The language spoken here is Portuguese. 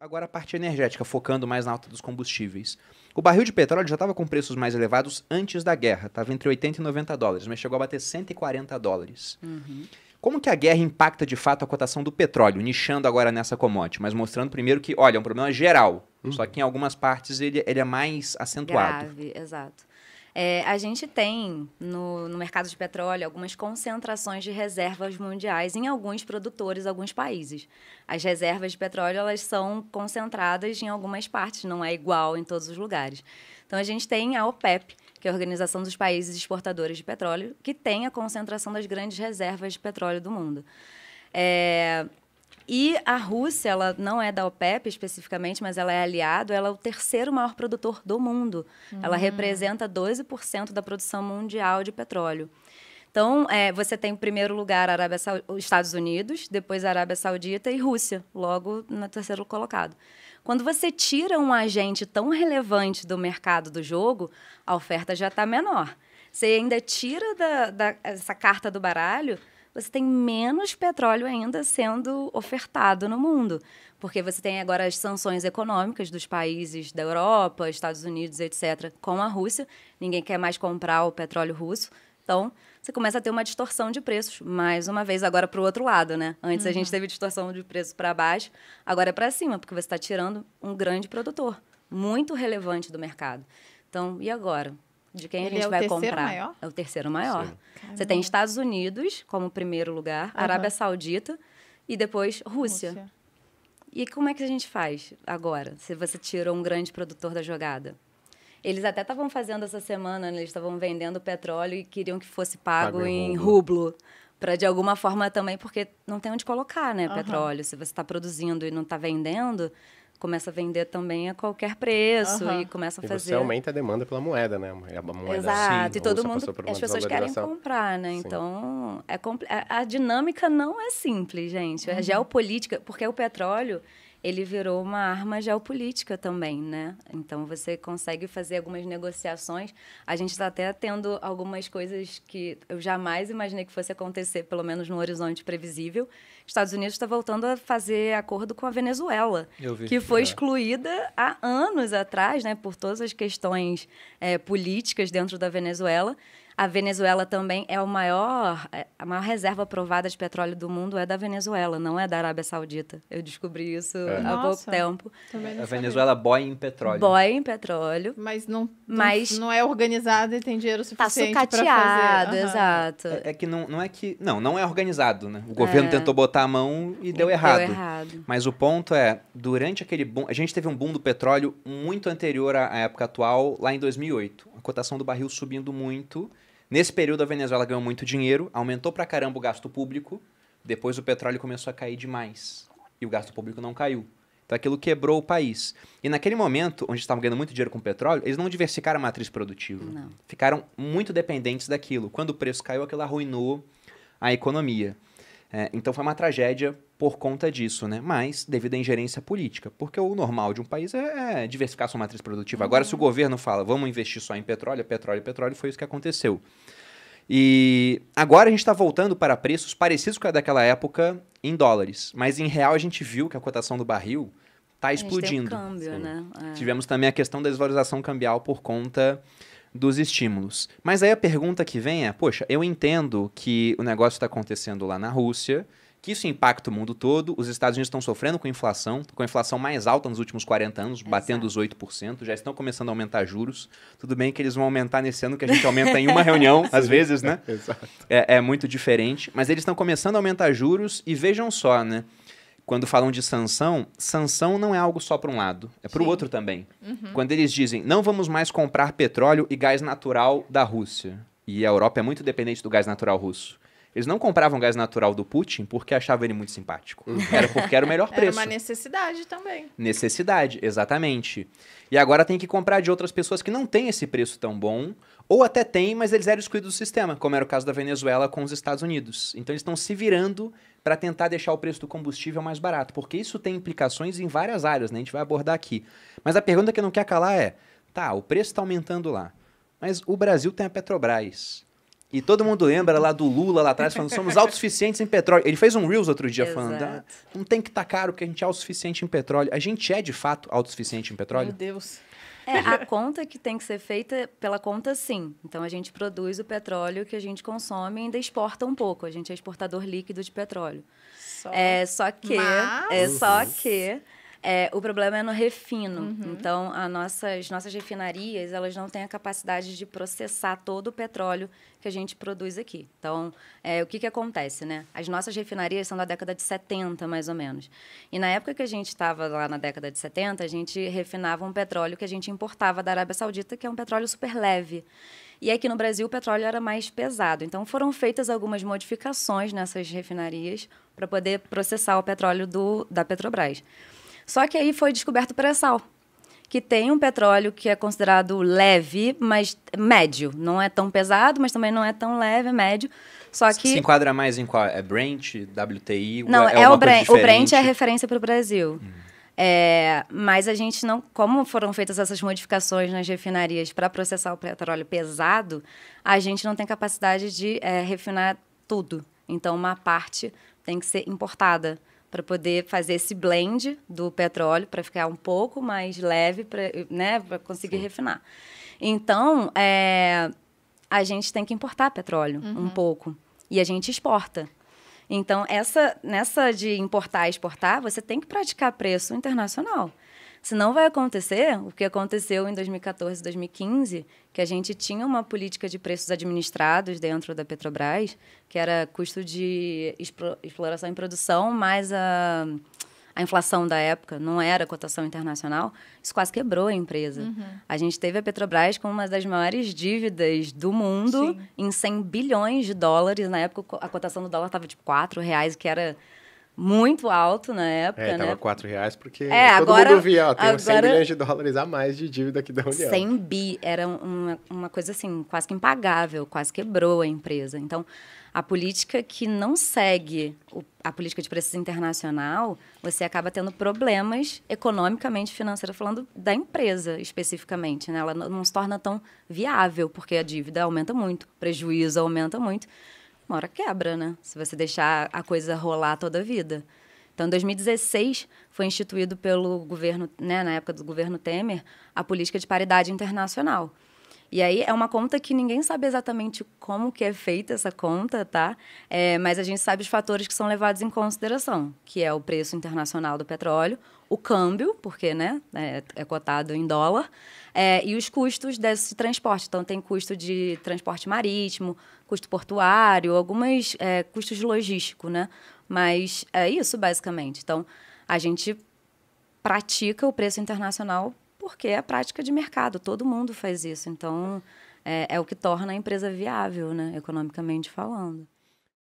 Agora a parte energética, focando mais na alta dos combustíveis. O barril de petróleo já estava com preços mais elevados antes da guerra, estava entre 80 e 90 dólares, mas chegou a bater 140 dólares. Como que a guerra impacta de fato a cotação do petróleo, nichando agora nessa commodity, mas mostrando primeiro que, olha, é um problema geral, só que em algumas partes ele é mais acentuado. Grave, exato. A gente tem no mercado de petróleo algumas concentrações de reservas mundiais em alguns produtores, alguns países. As reservas de petróleo elas são concentradas em algumas partes, não é igual em todos os lugares. Então, a gente tem a OPEP, que é a Organização dos Países Exportadores de Petróleo, que tem a concentração das grandes reservas de petróleo do mundo. E a Rússia, ela não é da OPEP especificamente, mas ela é aliado, ela é o terceiro maior produtor do mundo. Ela representa 12% da produção mundial de petróleo. Então, você tem em primeiro lugar os Estados Unidos, depois a Arábia Saudita e Rússia, logo no terceiro colocado. Quando você tira um agente tão relevante do mercado do jogo, a oferta já está menor. Você ainda tira essa carta do baralho, você tem menos petróleo ainda sendo ofertado no mundo. Porque você tem agora as sanções econômicas dos países da Europa, Estados Unidos, etc., com a Rússia. Ninguém quer mais comprar o petróleo russo. Então, você começa a ter uma distorção de preços. Mais uma vez, agora para o outro lado, né? Antes a gente teve distorção de preços para baixo, agora é para cima, porque você está tirando um grande produtor, muito relevante do mercado. Então, e agora? De quem a gente vai comprar? Maior? É o terceiro maior. Você tem Estados Unidos como primeiro lugar, Arábia Saudita e depois Rússia. E como é que a gente faz agora, se você tira um grande produtor da jogada? Eles até estavam fazendo essa semana, né? Eles estavam vendendo petróleo e queriam que fosse pago em rublo. Para, de alguma forma, também, porque não tem onde colocar, né, petróleo. Se você está produzindo e não está vendendo, começa a vender também a qualquer preço e começa a fazer... E você aumenta a demanda pela moeda, né? A moeda, exato, sim, e todo mundo, as pessoas querem comprar, né? Sim. Então, a dinâmica não é simples, gente. A geopolítica, porque o petróleo, ele virou uma arma geopolítica também, né? Então, você consegue fazer algumas negociações. A gente está até tendo algumas coisas que eu jamais imaginei que fosse acontecer, pelo menos no horizonte previsível. Estados Unidos está voltando a fazer acordo com a Venezuela, que foi excluída há anos atrás, né, por todas as questões políticas dentro da Venezuela. A Venezuela também é a maior reserva provada de petróleo do mundo é da Venezuela, não é da Arábia Saudita. Eu descobri isso há pouco tempo. A Venezuela boia em petróleo. Boia em petróleo. Mas não é organizada e tem dinheiro suficiente para fazer. Tá sucateado, exato. Não é organizado, né? O governo tentou botar a mão e deu errado. Mas o ponto é, durante aquele boom, a gente teve um boom do petróleo muito anterior à época atual, lá em 2008. A cotação do barril subindo muito. Nesse período, a Venezuela ganhou muito dinheiro, aumentou pra caramba o gasto público, depois o petróleo começou a cair demais e o gasto público não caiu. Então, aquilo quebrou o país. E naquele momento, onde estavam ganhando muito dinheiro com petróleo, eles não diversificaram a matriz produtiva. Não. Ficaram muito dependentes daquilo. Quando o preço caiu, aquilo arruinou a economia. Então, foi uma tragédia por conta disso, né? Mas devido à ingerência política. Porque o normal de um país é diversificar sua matriz produtiva. Agora, se o governo fala, vamos investir só em petróleo, foi isso que aconteceu. E agora a gente está voltando para preços parecidos com a daquela época em dólares. Mas em real a gente viu que a cotação do barril está explodindo. Tem um câmbio, né? Tivemos também a questão da desvalorização cambial por conta dos estímulos. Mas aí a pergunta que vem é, poxa, eu entendo que o negócio está acontecendo lá na Rússia, que isso impacta o mundo todo, os Estados Unidos estão sofrendo com a inflação mais alta nos últimos 40 anos, batendo os 8%, já estão começando a aumentar juros. Tudo bem que eles vão aumentar nesse ano, que a gente aumenta em uma reunião, às vezes, né? Exato. É muito diferente, mas eles estão começando a aumentar juros e vejam só, né? Quando falam de sanção não é algo só para um lado, é para o outro também. Quando eles dizem, não vamos mais comprar petróleo e gás natural da Rússia, e a Europa é muito dependente do gás natural russo, eles não compravam gás natural do Putin porque achavam ele muito simpático. Era porque era o melhor preço. Era uma necessidade também. Necessidade, exatamente. E agora tem que comprar de outras pessoas que não têm esse preço tão bom, ou até têm, mas eles eram excluídos do sistema, como era o caso da Venezuela com os Estados Unidos. Então eles estão se virando para tentar deixar o preço do combustível mais barato, porque isso tem implicações em várias áreas, né? A gente vai abordar aqui. Mas a pergunta que não quer calar é, o preço está aumentando lá, mas o Brasil tem a Petrobras. E todo mundo lembra lá do Lula lá atrás falando, somos autossuficientes em petróleo. Ele fez um Reels outro dia falando, não tem que estar caro porque a gente é autossuficiente em petróleo. A gente é, de fato, autossuficiente em petróleo? Meu Deus. A conta que tem que ser feita pela conta, sim. Então, a gente produz o petróleo que a gente consome e ainda exporta um pouco. A gente é exportador líquido de petróleo. Só que o problema é no refino. Então, as nossas refinarias, elas não têm a capacidade de processar todo o petróleo que a gente produz aqui. Então, o que acontece, né? As nossas refinarias são da década de 70, mais ou menos. E na época que a gente estava lá na década de 70, a gente refinava um petróleo que a gente importava da Arábia Saudita, que é um petróleo super leve. E aqui no Brasil o petróleo era mais pesado. Então, foram feitas algumas modificações nessas refinarias para poder processar o petróleo da Petrobras. Só que aí foi descoberto o pré-sal, que tem um petróleo que é considerado leve, mas médio. Não é tão pesado, mas também não é tão leve, é médio. Só que... Se enquadra mais em qual? É Brent, WTI? Não, é o Brent. O Brent é a referência para o Brasil. Mas a gente não... Como foram feitas essas modificações nas refinarias para processar o petróleo pesado, a gente não tem capacidade de refinar tudo. Então, uma parte tem que ser importada para poder fazer esse blend do petróleo, para ficar um pouco mais leve, para conseguir refinar. Então, a gente tem que importar petróleo um pouco, e a gente exporta. Então, nessa de importar e exportar, você tem que praticar preço internacional. Senão vai acontecer o que aconteceu em 2014, 2015, que a gente tinha uma política de preços administrados dentro da Petrobras, que era custo de exploração e produção, mais a inflação da época, não era cotação internacional. Isso quase quebrou a empresa. A gente teve a Petrobras com uma das maiores dívidas do mundo, em 100 bilhões de dólares. Na época, a cotação do dólar estava tipo R$4, que era muito alto na época, tava R$4 porque todo agora, mundo via, tem 100 bilhões de dólares a mais de dívida aqui da União. 100 bi, era uma coisa assim, quase que impagável, quase quebrou a empresa. Então, a política que não segue a política de preços internacional, você acaba tendo problemas economicamente, financeiramente, falando da empresa especificamente, né? Ela não se torna tão viável, porque a dívida aumenta muito, o prejuízo aumenta muito. Uma hora quebra, né? Se você deixar a coisa rolar toda a vida. Então, em 2016, foi instituído pelo governo, né, na época do governo Temer, a política de paridade internacional. E aí é uma conta que ninguém sabe exatamente como que é feita essa conta, tá? Mas a gente sabe os fatores que são levados em consideração, que é o preço internacional do petróleo, o câmbio, porque, né, é cotado em dólar, e os custos desse transporte. Então, tem custo de transporte marítimo, custo portuário, alguns custos logísticos, né? Mas é isso, basicamente. Então, a gente pratica o preço internacional porque é a prática de mercado, todo mundo faz isso. Então, é o que torna a empresa viável, né, economicamente falando.